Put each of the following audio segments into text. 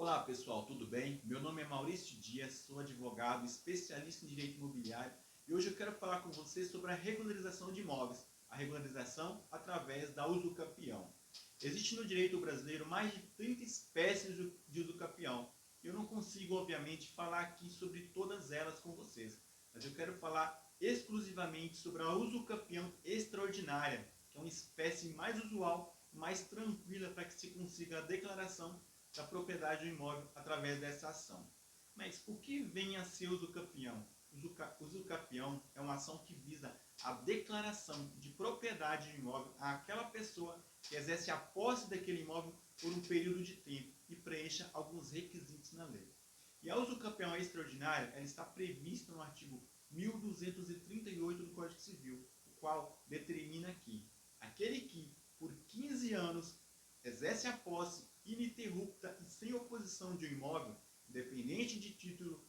Olá pessoal, tudo bem? Meu nome é Maurício Dias, sou advogado, especialista em direito imobiliário e hoje eu quero falar com vocês sobre a regularização de imóveis, a regularização através da usucapião. Existe no direito brasileiro mais de 30 espécies de usucapião. Eu não consigo, obviamente, falar aqui sobre todas elas com vocês, mas eu quero falar exclusivamente sobre a usucapião extraordinária, que é uma espécie mais usual, mais tranquila para que se consiga a declaração da propriedade do imóvel através dessa ação. Mas o que vem a ser usucapião? Usucapião é uma ação que visa a declaração de propriedade do imóvel àquela pessoa que exerce a posse daquele imóvel por um período de tempo e preencha alguns requisitos na lei. E a usucapião extraordinária ela está prevista no artigo 1238 do Código Civil, o qual determina que aquele que, por 15 anos, exerce a posse ininterrupta e sem oposição de um imóvel, independente de título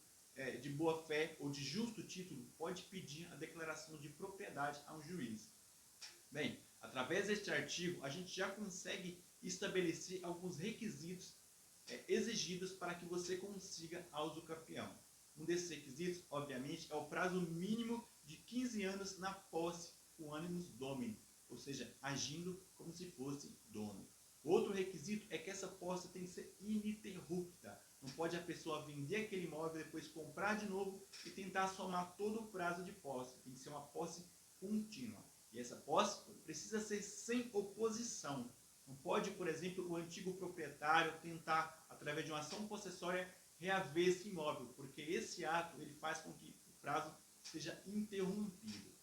de boa-fé ou de justo título, pode pedir a declaração de propriedade a um juiz. Bem, através deste artigo, a gente já consegue estabelecer alguns requisitos exigidos para que você consiga a usucapião. Um desses requisitos, obviamente, é o prazo mínimo de 15 anos na posse, com animus domini, ou seja, agindo como se fosse dono. Outro requisito é que essa posse tem que ser ininterrupta. Não pode a pessoa vender aquele imóvel, depois comprar de novo e tentar somar todo o prazo de posse. Tem que ser uma posse contínua. E essa posse precisa ser sem oposição. Não pode, por exemplo, o antigo proprietário tentar, através de uma ação possessória, reaver esse imóvel, porque esse ato ele faz com que o prazo seja interrompido.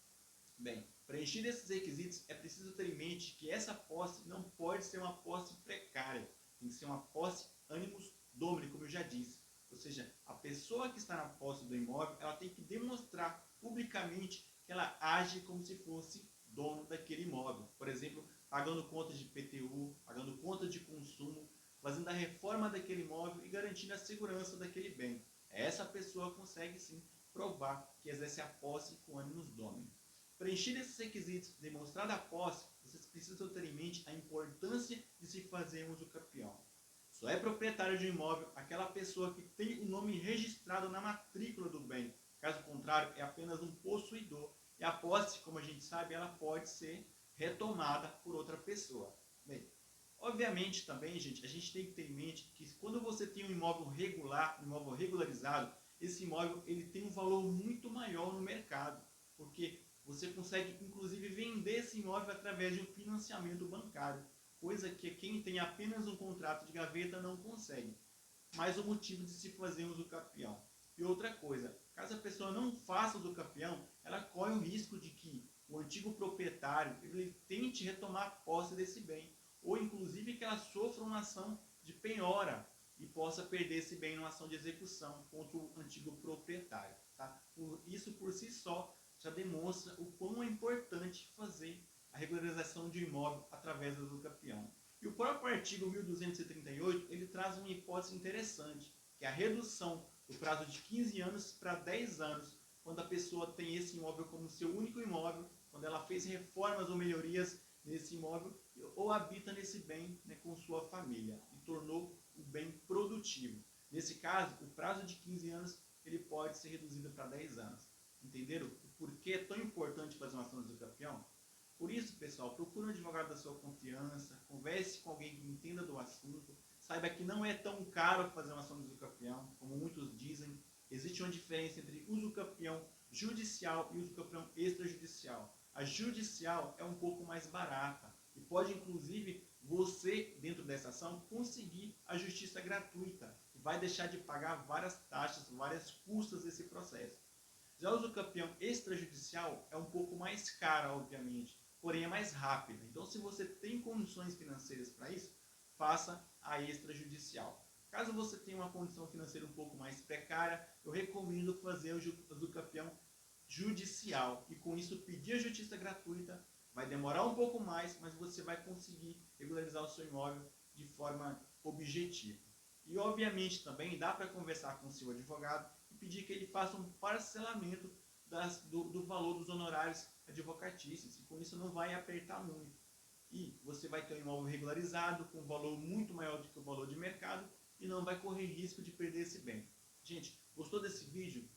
Bem, preenchido esses requisitos, é preciso ter em mente que essa posse não pode ser uma posse precária. Tem que ser uma posse animus domini, como eu já disse. Ou seja, a pessoa que está na posse do imóvel, ela tem que demonstrar publicamente que ela age como se fosse dono daquele imóvel. Por exemplo, pagando contas de IPTU, pagando contas de consumo, fazendo a reforma daquele imóvel e garantindo a segurança daquele bem. Essa pessoa consegue sim provar que exerce a posse com animus domini. Preenchido esses requisitos, demonstrada a posse, vocês precisam ter em mente a importância de se fazer um usucapião. Só é proprietário de um imóvel aquela pessoa que tem o nome registrado na matrícula do bem. Caso contrário, é apenas um possuidor. E a posse, como a gente sabe, ela pode ser retomada por outra pessoa. Bem, obviamente também, gente, a gente tem que ter em mente que quando você tem um imóvel regular, um imóvel regularizado, esse imóvel ele tem um valor muito maior no mercado. Porque você consegue, inclusive, vender esse imóvel através de um financiamento bancário, coisa que quem tem apenas um contrato de gaveta não consegue. Mais um motivo de se fazer um usucapião. E outra coisa, caso a pessoa não faça o usucapião, ela corre o risco de que o antigo proprietário ele tente retomar a posse desse bem, ou inclusive que ela sofra uma ação de penhora e possa perder esse bem numa ação de execução contra o antigo proprietário. Tá? Isso por si só já demonstra o quão é importante fazer a regularização de um imóvel através do usucapião. E o próprio artigo 1238, ele traz uma hipótese interessante, que é a redução do prazo de 15 anos para 10 anos, quando a pessoa tem esse imóvel como seu único imóvel, quando ela fez reformas ou melhorias nesse imóvel ou habita nesse bem, né, com sua família e tornou o bem produtivo. Nesse caso, o prazo de 15 anos ele pode ser reduzido para 10 anos. Entenderam o porquê é tão importante fazer uma ação de usucapião? Por isso, pessoal, procure um advogado da sua confiança, converse com alguém que entenda do assunto, saiba que não é tão caro fazer uma ação de usucapião, como muitos dizem. Existe uma diferença entre usucapião judicial e usucapião extrajudicial. A judicial é um pouco mais barata e pode, inclusive, você, dentro dessa ação, conseguir a justiça gratuita e vai deixar de pagar várias taxas, várias custas desse processo. Já o usucapião extrajudicial é um pouco mais caro, obviamente, porém é mais rápido. Então, se você tem condições financeiras para isso, faça a extrajudicial. Caso você tenha uma condição financeira um pouco mais precária, eu recomendo fazer o usucapião judicial e com isso pedir a justiça gratuita. Vai demorar um pouco mais, mas você vai conseguir regularizar o seu imóvel de forma objetiva. E obviamente também dá para conversar com o seu advogado e pedir que ele faça um parcelamento do valor dos honorários advocatícios. E com isso não vai apertar muito. E você vai ter um imóvel regularizado com um valor muito maior do que o valor de mercado e não vai correr risco de perder esse bem. Gente, gostou desse vídeo?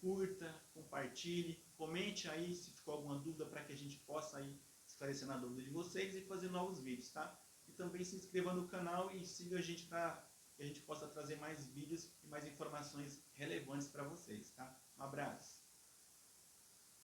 Curta, compartilhe, comente aí se ficou alguma dúvida para que a gente possa aí esclarecer a dúvida de vocês e fazer novos vídeos, tá? E também se inscreva no canal e siga a gente para que a gente possa trazer mais vídeos e mais informações relevantes para vocês, tá? Um abraço!